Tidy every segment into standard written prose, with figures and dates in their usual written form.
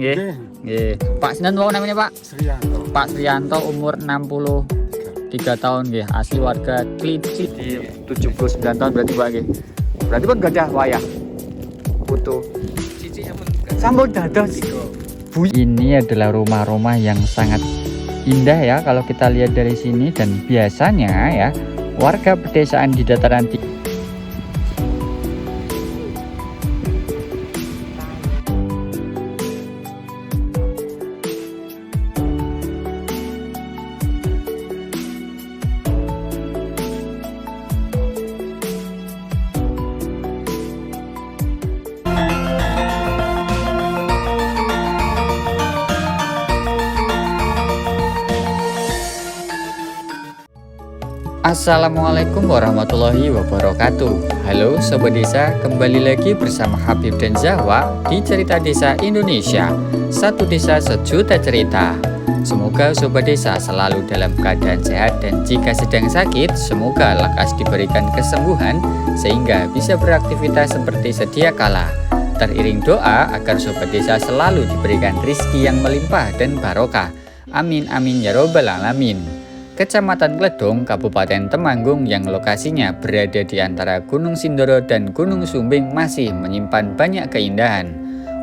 Nggih. Nggih. Pak sinten wau namanya Pak? Sriyanto. Pak Sriyanto umur 63 tahun nggih, asli warga Klinci di 79 tahun berarti Pak nggih. Berarti pun gadah wayah foto. Sampun dados. Ini adalah rumah-rumah yang sangat indah ya kalau kita lihat dari sini, dan biasanya ya warga pedesaan di dataran tinggi Assalamualaikum warahmatullahi wabarakatuh. Halo Sobat Desa, kembali lagi bersama Habib dan Zahwa di Cerita Desa Indonesia. Satu desa sejuta cerita. Semoga Sobat Desa selalu dalam keadaan sehat, dan jika sedang sakit, semoga lekas diberikan kesembuhan sehingga bisa beraktivitas seperti sedia kala. Teriring doa agar Sobat Desa selalu diberikan rizki yang melimpah dan barokah. Amin amin ya robbal alamin. Kecamatan Gledong, Kabupaten Temanggung yang lokasinya berada di antara Gunung Sindoro dan Gunung Sumbing masih menyimpan banyak keindahan.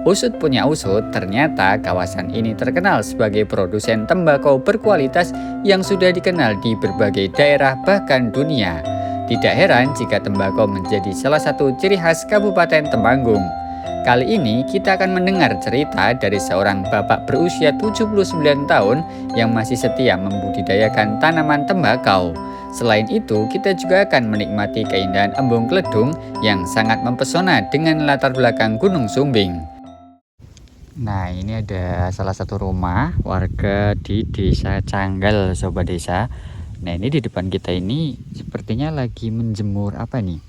Usut punya usut, ternyata kawasan ini terkenal sebagai produsen tembakau berkualitas yang sudah dikenal di berbagai daerah bahkan dunia. Tidak heran jika tembakau menjadi salah satu ciri khas Kabupaten Temanggung. Kali ini kita akan mendengar cerita dari seorang bapak berusia 79 tahun yang masih setia membudidayakan tanaman tembakau. Selain itu, kita juga akan menikmati keindahan Embung Gledong yang sangat mempesona dengan latar belakang Gunung Sumbing. Nah, ini ada salah satu rumah warga di Desa Canggal, Sobat Desa. Nah, ini di depan kita ini sepertinya lagi menjemur apa nih?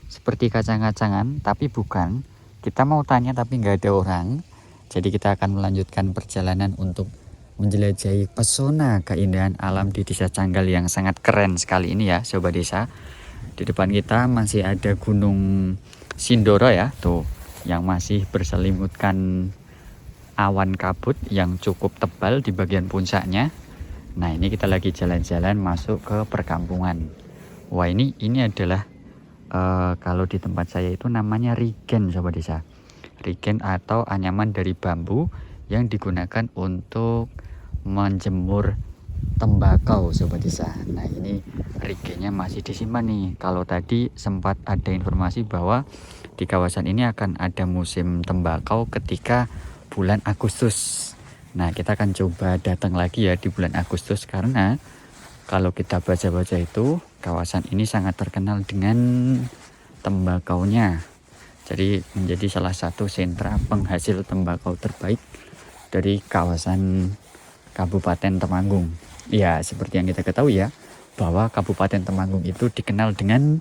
Seperti kacang-kacangan, tapi bukan. Kita mau tanya tapi nggak ada orang. Jadi kita akan melanjutkan perjalanan untuk menjelajahi pesona keindahan alam di Desa Canggal yang sangat keren sekali ini ya Sobat Desa. Di depan kita masih ada Gunung Sindoro ya, tuh, yang masih berselimutkan awan kabut yang cukup tebal di bagian puncaknya. Nah, ini kita lagi jalan-jalan masuk ke perkampungan. Wah, ini adalah kalau di tempat saya itu namanya rigen, Sobat Desa. Rigen atau anyaman dari bambu yang digunakan untuk menjemur tembakau, Sobat Desa. Nah, ini rigennya masih disimpan nih. Kalau tadi sempat ada informasi bahwa di kawasan ini akan ada musim tembakau ketika bulan Agustus. Nah, kita akan coba datang lagi ya di bulan Agustus, karena kalau kita baca-baca itu kawasan ini sangat terkenal dengan tembakaunya. Jadi menjadi salah satu sentra penghasil tembakau terbaik dari kawasan Kabupaten Temanggung. Ya, seperti yang kita ketahui ya, bahwa Kabupaten Temanggung itu dikenal dengan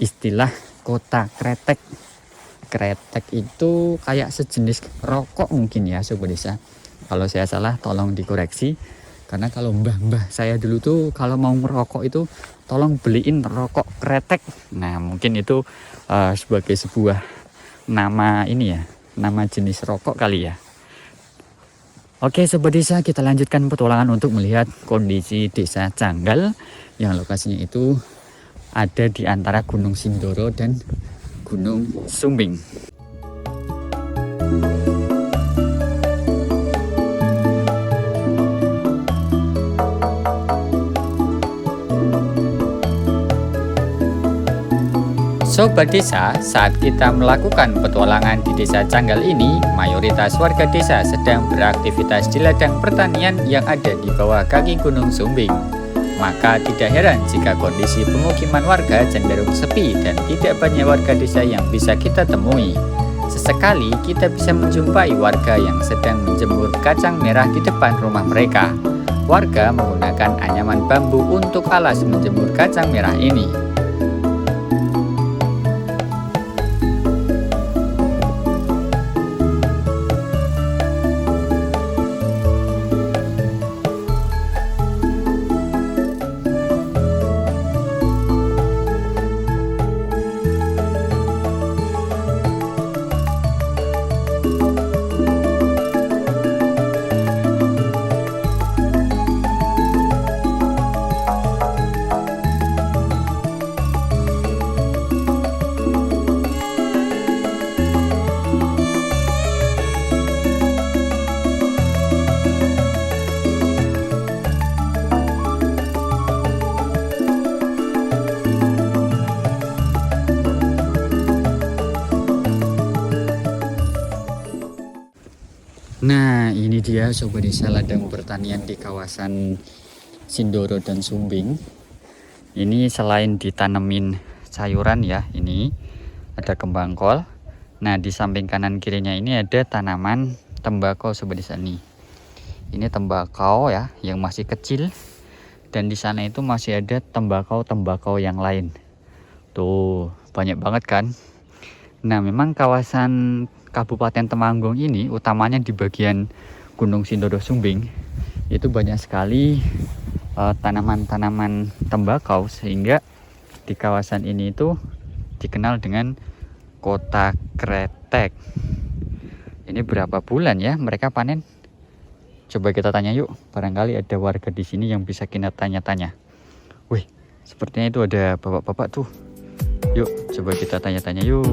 istilah kota kretek. Kretek itu kayak sejenis rokok mungkin ya Sobat Desa. Kalau saya salah tolong dikoreksi. Karena kalau mbah-mbah saya dulu tuh kalau mau merokok itu tolong beliin rokok kretek. Nah, mungkin itu sebagai sebuah nama ini ya, nama jenis rokok kali ya. Oke Sobat Desa, kita lanjutkan petualangan untuk melihat kondisi Desa Canggal yang lokasinya itu ada di antara Gunung Sindoro dan Gunung Sumbing. Sobat Desa, saat kita melakukan petualangan di Desa Canggal ini, mayoritas warga desa sedang beraktivitas di ladang pertanian yang ada di bawah kaki Gunung Sumbing. Maka tidak heran jika kondisi pemukiman warga cenderung sepi dan tidak banyak warga desa yang bisa kita temui. Sesekali kita bisa menjumpai warga yang sedang menjemur kacang merah di depan rumah mereka. Warga menggunakan anyaman bambu untuk alas menjemur kacang merah ini. Nah, ini dia Sobat Desa ladang pertanian di kawasan Sindoro dan Sumbing. Ini selain ditanemin sayuran ya, ini ada kembang kol. Nah, di samping kanan kirinya ini ada tanaman tembakau Sobat Desa nih. Ini tembakau ya, yang masih kecil. Dan di sana itu masih ada tembakau yang lain. Tuh, banyak banget kan. Nah, memang kawasan Kabupaten Temanggung ini utamanya di bagian Gunung Sindoro Sumbing itu banyak sekali tanaman-tanaman tembakau, sehingga di kawasan ini itu dikenal dengan kota kretek. Ini berapa bulan ya mereka panen? Coba kita tanya yuk, barangkali ada warga di sini yang bisa kita tanya-tanya. Wih, sepertinya itu ada bapak-bapak tuh. Yuk, coba kita tanya-tanya yuk.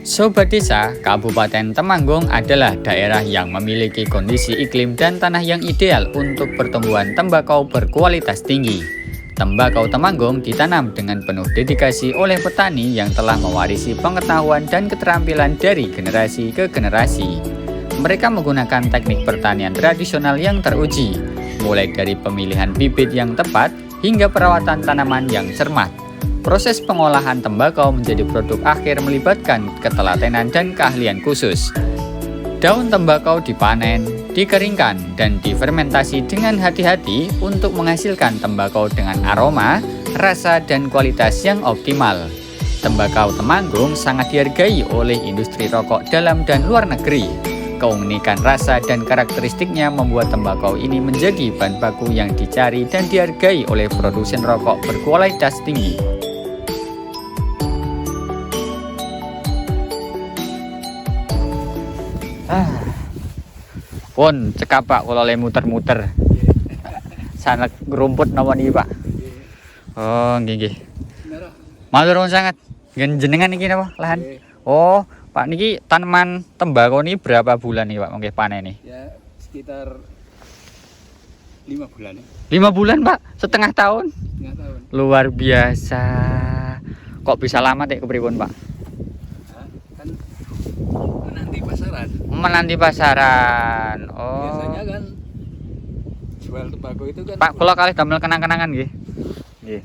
Sobat Desa, Kabupaten Temanggung adalah daerah yang memiliki kondisi iklim dan tanah yang ideal untuk pertumbuhan tembakau berkualitas tinggi. Tembakau Temanggung ditanam dengan penuh dedikasi oleh petani yang telah mewarisi pengetahuan dan keterampilan dari generasi ke generasi. Mereka menggunakan teknik pertanian tradisional yang teruji, mulai dari pemilihan bibit yang tepat hingga perawatan tanaman yang cermat. Proses pengolahan tembakau menjadi produk akhir melibatkan ketelatenan dan keahlian khusus. Daun tembakau dipanen, dikeringkan, dan difermentasi dengan hati-hati untuk menghasilkan tembakau dengan aroma, rasa, dan kualitas yang optimal. Tembakau Temanggung sangat dihargai oleh industri rokok dalam dan luar negeri. Keunikan rasa dan karakteristiknya membuat tembakau ini menjadi bahan baku yang dicari dan dihargai oleh produsen rokok berkualitas tinggi. Pun cekap Pak kalau le muter-muter. Sana rumput nawan iki Pak. Oh, nggih nggih. Matur nuwun sangat. Ngen jenengan iki napa lahan? Oh, Pak niki tanaman tembakau ini berapa bulan nih Pak mengke panen nih? Ya, sekitar 5 bulan ya. 5 bulan Pak, setengah tahun. Setengah tahun. Luar biasa. Kok bisa lama teh kepripun Pak? Nah, kan menanti pasaran. Menanti pasaran. Oh. Biasanya kan jual tembakau itu kan Pak, kalau kali damel kenang-kenangan nggih. Nggih.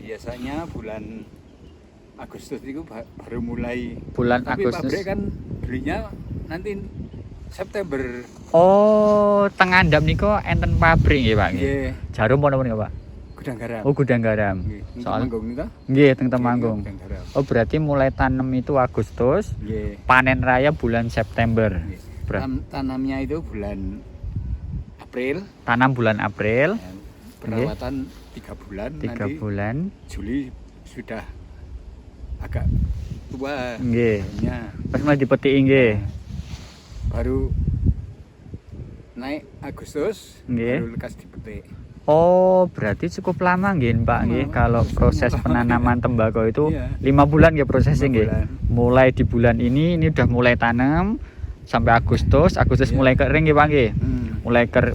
biasanya bulan Agustus itu baru mulai. Bulan Tapi Agustus. pabrik kan belinya nanti September. Oh, Tengandam niko enten pabrik nggih Pak nggih. Nggih, Jarum apa niku Pak? gudang garam. Oh, gudang garam. Nggih, Soal Temanggung itu. nggih teng Temanggung. Gudang garam. Oh, berarti mulai tanam itu Agustus, Nggih. panen raya bulan September. Nggih. Tanamnya itu bulan April. Tanam bulan April, Ya, perawatan 3 bulan. 3 nanti bulan. Juli sudah agak tua Nggih. daunnya. Pas mulai dipetik nggih. Baru naik Agustus Nggih. baru lekas dipetik. Oh, berarti cukup lama nggih Pak nggih kalau proses penanaman tembakau itu Iya. 5 bulan ya prosesnya 5 nggih. bulan. Mulai di bulan ini udah mulai tanam sampai Agustus Iya. mulai kering nggih Pak nggih.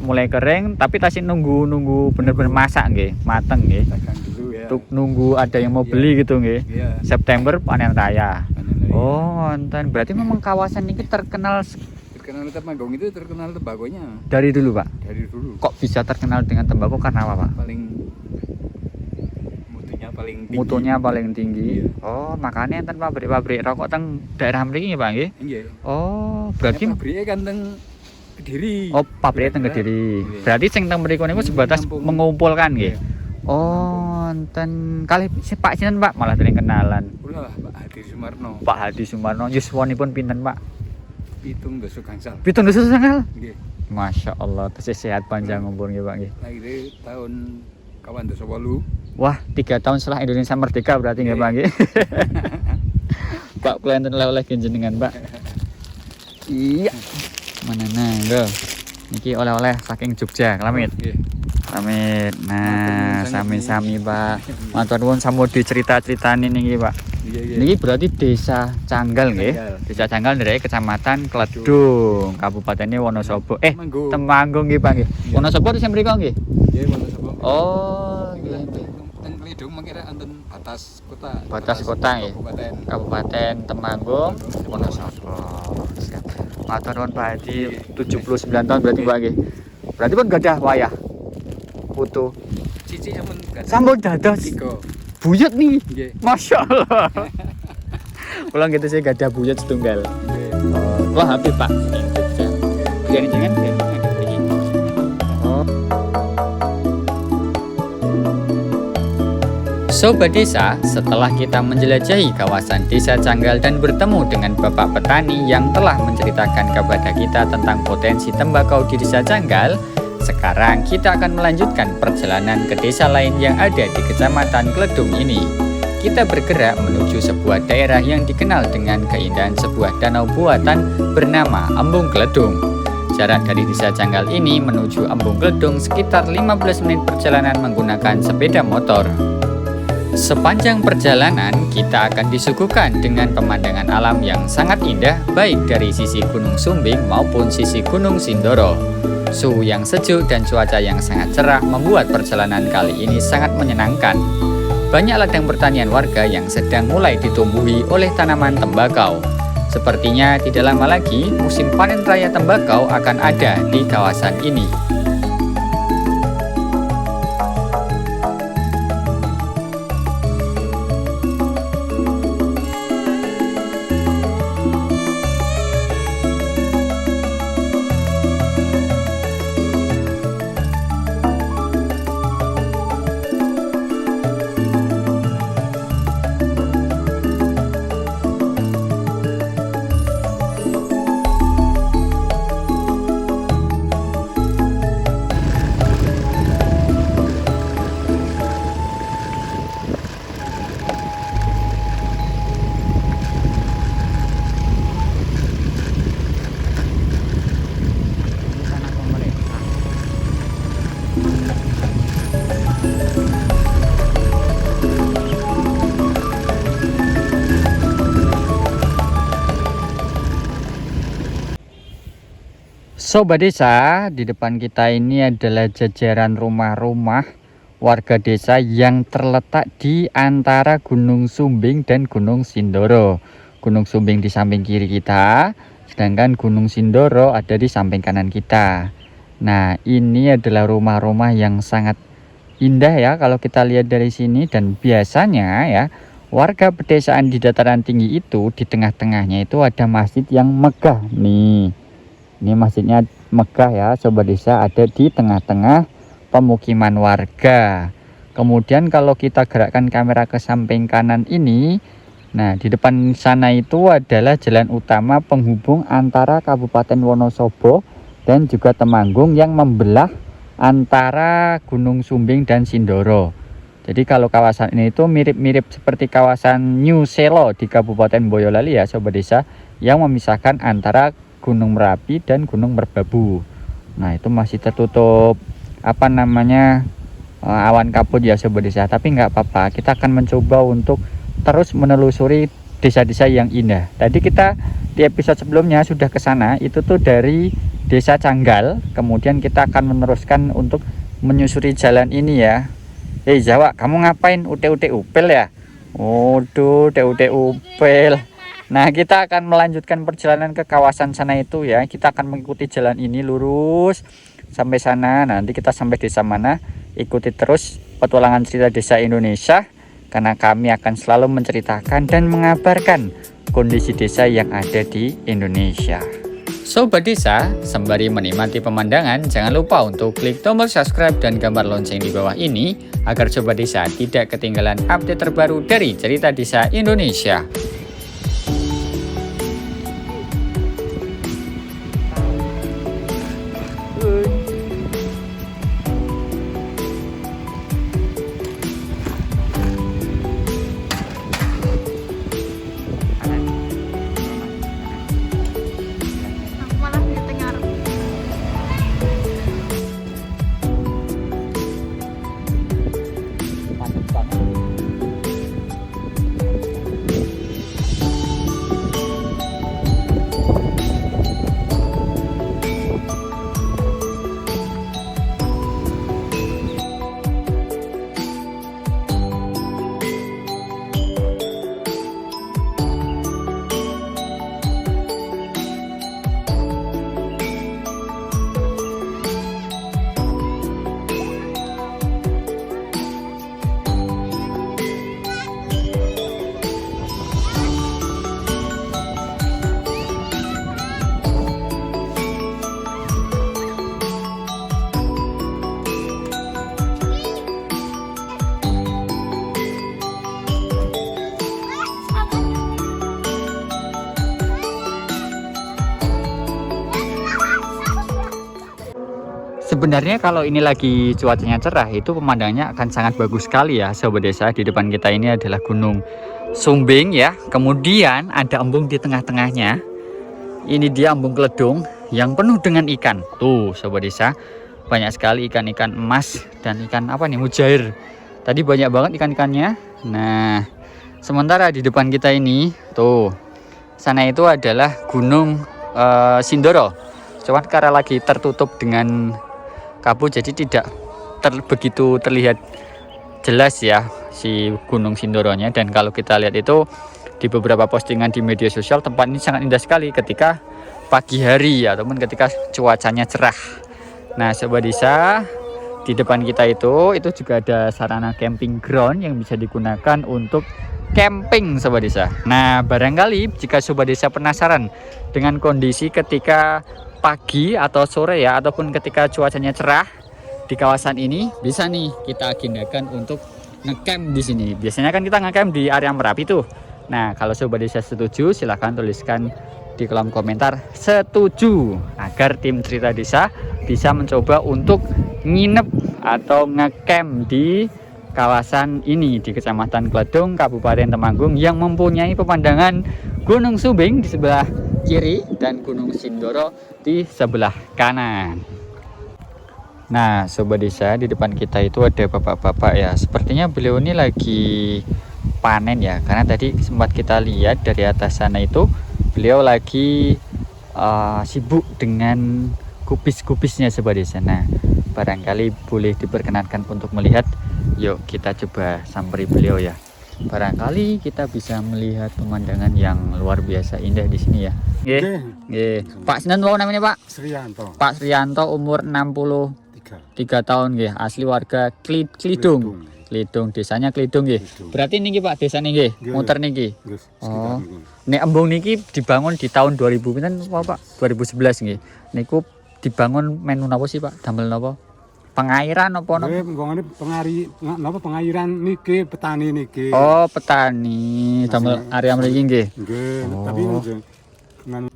Mulai kering tapi tasih nunggu bener-bener masak nggih, mateng nggih. Dagang dulu ya. Untuk nunggu ada yang mau Iya. beli gitu nggih. Iya. September panen raya. Panen raya. Oh, enten berarti memang kawasan ini terkenal Terkenal Temanggung itu terkenal tembakonya dari dulu Pak. dari dulu. Kok bisa terkenal dengan tembakau karena apa Pak? Paling mutunya paling tinggi. Mutunya paling tinggi. Iya. Oh, makanya enten pabrik-pabrik rokok teng daerah mriki nggih Pak nggih. Nggih. Oh, berarti Pabriknya kan teng Kediri. oh pabriknya teng Kediri. Iya. Berarti sing teng mriku niku sebatas Nampung. mengumpulkan nggih. Iya. Oh, enten kali si Pak sinten Pak malah sering kenalan. Ulah Pak Hadi Sumarno. Pak Hadi Sumarno yuswanipun pinten Pak? Pitung Doso Gangsal. 7 sangal. Nggih. Masya Allah, tesih sehat panjang umur nggih Pak nggih. Lahir tahun kawan Doso 8. Wah, 3 tahun setelah Indonesia merdeka berarti nggih Pak nggih. Pak kula enten oleh-oleh jenengan Pak. Iya. Mana nanggo. Niki oleh-oleh saking Jogja, Klamit. Nggih. Klamit. Nah, Matur nuwun sami-sami Pak. Matur nuwun samudi cerita-critane niki Pak. Iya, iya. Niki berarti Desa Canggal nggih. Canggal. Desa Canggal dari Kecamatan Kledung, Kabupatennya Wonosobo. Temanggung. Temanggung nggih Pak nggih. Iya. Wonosobo di mriko nggih. Nggih, Wonosobo. Oh, nggih. Teng Klidung mengkira enten batas kota. Batas kota, ya? Kabupaten. Kabupaten Temanggung, Wonosobo. Siap. Matur nuwun Pak Hadi 79 tahun berarti Pak nggih. Berarti pun gadah wayah foto. Cici Sampun dados tiga. buyut nih. Nggih. Masya Allah. Pulang gitu saya gadah buyut setunggal. Wah habis Pak. Jangan Oh. Sobat Desa, setelah kita menjelajahi kawasan Desa Canggal dan bertemu dengan Bapak petani yang telah menceritakan kepada kita tentang potensi tembakau di Desa Canggal, sekarang kita akan melanjutkan perjalanan ke desa lain yang ada di Kecamatan Kledung ini. Kita bergerak menuju sebuah daerah yang dikenal dengan keindahan sebuah danau buatan bernama Embung Kledung. Jarak dari Desa Canggal ini menuju Embung Kledung sekitar 15 menit perjalanan menggunakan sepeda motor. Sepanjang perjalanan, kita akan disuguhkan dengan pemandangan alam yang sangat indah baik dari sisi Gunung Sumbing maupun sisi Gunung Sindoro. Suhu yang sejuk dan cuaca yang sangat cerah membuat perjalanan kali ini sangat menyenangkan. Banyak ladang pertanian warga yang sedang mulai ditumbuhi oleh tanaman tembakau. Sepertinya tidak lama lagi musim panen raya tembakau akan ada di kawasan ini. Sobat Desa, di depan kita ini adalah jajaran rumah-rumah warga desa yang terletak di antara Gunung Sumbing dan Gunung Sindoro. Gunung Sumbing di samping kiri kita, sedangkan Gunung Sindoro ada di samping kanan kita. Nah, ini adalah rumah-rumah yang sangat indah ya kalau kita lihat dari sini, dan biasanya ya warga pedesaan di dataran tinggi itu di tengah-tengahnya itu ada masjid yang megah nih. Ini masjidnya megah ya Sobat Desa, ada di tengah-tengah pemukiman warga. Kemudian kalau kita gerakkan kamera ke samping kanan ini, nah di depan sana itu adalah jalan utama penghubung antara Kabupaten Wonosobo dan juga Temanggung yang membelah antara Gunung Sumbing dan Sindoro. Jadi kalau kawasan ini itu mirip-mirip seperti kawasan New Selo di Kabupaten Boyolali ya Sobat Desa, yang memisahkan antara Gunung Merapi dan Gunung Merbabu. Nah itu masih tertutup awan kabut ya Sobat Desa, tapi nggak apa-apa, kita akan mencoba untuk terus menelusuri desa-desa yang indah. Tadi kita di episode sebelumnya sudah ke sana, itu tuh dari Desa Canggal, kemudian kita akan meneruskan untuk menyusuri jalan ini ya. Jawa, kamu ngapain? Ute-ute upel ya? Waduh, ute-ute upel. Nah kita akan melanjutkan perjalanan ke kawasan sana itu ya. Kita akan mengikuti jalan ini lurus sampai sana. Nanti kita sampai desa mana, ikuti terus petualangan cerita desa Indonesia, karena kami akan selalu menceritakan dan mengabarkan kondisi desa yang ada di Indonesia. Sobat Desa, sembari menikmati pemandangan, jangan lupa untuk klik tombol subscribe dan gambar lonceng di bawah ini agar Sobat Desa tidak ketinggalan update terbaru dari cerita desa Indonesia. Sebenarnya kalau ini lagi cuacanya cerah itu pemandangannya akan sangat bagus sekali ya Sobat Desa. Di depan kita ini adalah Gunung Sumbing ya. Kemudian ada embung di tengah-tengahnya. Ini dia embung Kledung yang penuh dengan ikan. Tuh Sobat Desa, banyak sekali ikan-ikan emas dan ikan apa nih, mujair. Tadi banyak banget ikan-ikannya. Nah, sementara di depan kita ini tuh, sana itu adalah Gunung Sindoro. Cuman karena lagi tertutup dengan kabut jadi tidak begitu terlihat jelas ya si Gunung Sindoronya. Dan kalau kita lihat itu di beberapa postingan di media sosial, tempat ini sangat indah sekali ketika pagi hari ataupun ketika cuacanya cerah. Nah Sobat Desa, di depan kita itu juga ada sarana camping ground yang bisa digunakan untuk camping Sobat Desa. Nah barangkali jika Sobat Desa penasaran dengan kondisi ketika pagi atau sore ya, ataupun ketika cuacanya cerah di kawasan ini, bisa nih kita agendakan untuk ngecamp di sini. Biasanya kan kita ngecamp di area Merapi tuh. Nah kalau Sobat Desa setuju, silahkan tuliskan di kolom komentar setuju agar tim Cerita Desa bisa mencoba untuk nginep atau ngecamp di kawasan ini di Kecamatan Kledung, Kabupaten Temanggung, yang mempunyai pemandangan Gunung Sumbing di sebelah kiri dan Gunung Sindoro di sebelah kanan. Nah Sobat Desa, di depan kita itu ada bapak-bapak ya. Sepertinya beliau ini lagi panen ya, karena tadi sempat kita lihat dari atas sana itu beliau lagi sibuk dengan kubis-kubisnya Sobat Desa. Nah barangkali boleh diperkenankan untuk melihat. Yuk kita coba samperi beliau ya. Barangkali kita bisa melihat pemandangan yang luar biasa indah di sini ya. Nggih. Pak sinten wau namanya Pak? Sriyanto. Pak Sriyanto, umur 63 tahun nggih, asli warga Klidung. Klidung, desanya Klidung nggih. Berarti niki Pak desane nggih, muter niki. Oh. Nek embung niki dibangun di tahun 2000 pinten Pak? 2011 nggih. Niku dibangun menu napa sih Pak? Damel napa? Pengairan apa napa? Pengairan niki petani niki. Oh, petani. Damel area mriki nggih. Nggih, tapi nganu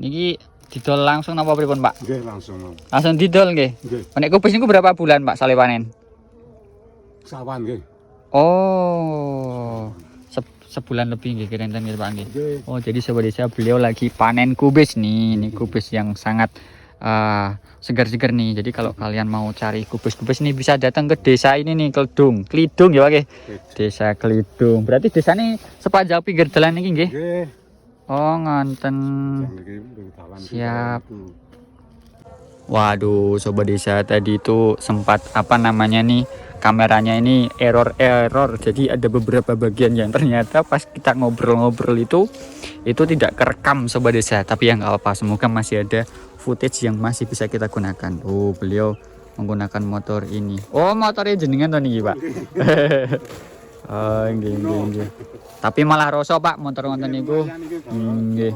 niki didol langsung napa pripun Pak? nggih langsung. Langsung didol nggih. Nggih. Nek kubis niku berapa bulan Pak sale panen? Sawan nggih. Oh. Sebulan lebih nggih kira-kira nggih Pak nggih. Nggih. Oh, jadi Sobat Desa beliau lagi panen kubis nih. Ini kubis yang sangat segar-segar nih. Jadi kalau kalian mau cari kubis-kubis nih bisa datang ke desa ini nih, Klidung ya Pak nggih. Desa Klidung. Berarti desa ini sepanjang pinggir dalan iki nggih. Nggih. Oh, ngonten. Siap. Waduh, Sobat Desa, tadi itu sempat apa namanya nih, kameranya ini error. Jadi ada beberapa bagian yang ternyata pas kita ngobrol-ngobrol itu tidak kerekam Sobat Desa. Tapi yang nggak apa-apa, semoga masih ada footage yang masih bisa kita gunakan. Oh, beliau menggunakan motor ini. Oh, motornya jenengan tuh nih Pak. Oh, nggih. Tapi malah rosok Pak motor wonten niku. Nggih.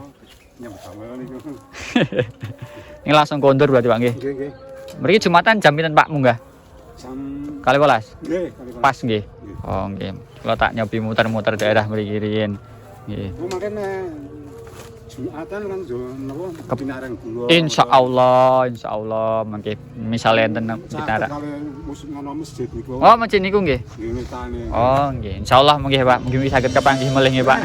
Ini langsung kondur berarti Pak nggih. Nggih. Mriki Jumatan jam pinten Pak munggah? Jam 12. nggih, Pas nggih. Oh, nggih. Kalau tak nyobi muter-muter daerah mriki riyin. Nggih. Makane Jumatan kan yo napa pinareng kula. Insyaallah mangke misale enten kita. Ngono masjid niku. Oh, masjid niku nggih. Nggih mitane. Oh, nggih. Insyaallah mangke Pak, mungkin saged kepanggih melih nggih Pak.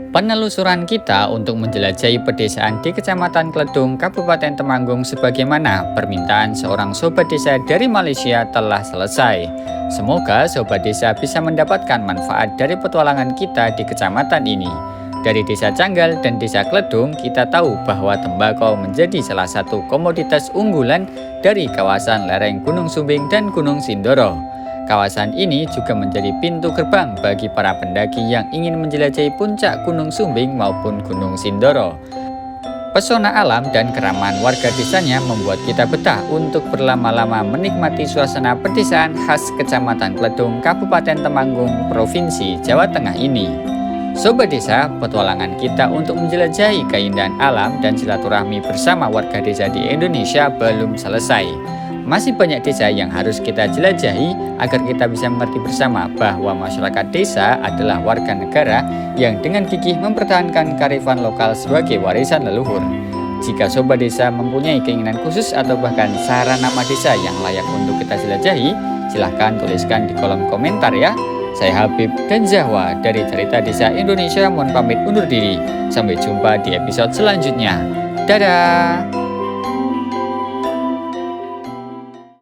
Penelusuran kita untuk menjelajahi pedesaan di Kecamatan Kledung, Kabupaten Temanggung sebagaimana permintaan seorang Sobat Desa dari Malaysia telah selesai. Semoga Sobat Desa bisa mendapatkan manfaat dari petualangan kita di kecamatan ini. Dari Desa Canggal dan Desa Kledung, kita tahu bahwa tembakau menjadi salah satu komoditas unggulan dari kawasan lereng Gunung Sumbing dan Gunung Sindoro. Kawasan ini juga menjadi pintu gerbang bagi para pendaki yang ingin menjelajahi puncak Gunung Sumbing maupun Gunung Sindoro. Pesona alam dan keramahan warga desanya membuat kita betah untuk berlama-lama menikmati suasana pedesaan khas Kecamatan Kledung, Kabupaten Temanggung, Provinsi Jawa Tengah ini. Sobat Desa, petualangan kita untuk menjelajahi keindahan alam dan silaturahmi bersama warga desa di Indonesia belum selesai. masih banyak desa yang harus kita jelajahi agar kita bisa mengerti bersama bahwa masyarakat desa adalah warga negara yang dengan gigih mempertahankan kearifan lokal sebagai warisan leluhur. Jika Sobat Desa mempunyai keinginan khusus atau bahkan saran nama desa yang layak untuk kita jelajahi, silahkan tuliskan di kolom komentar ya. Saya Habib dan Zahwa dari Cerita Desa Indonesia mohon pamit undur diri. Sampai jumpa di episode selanjutnya. Dadah!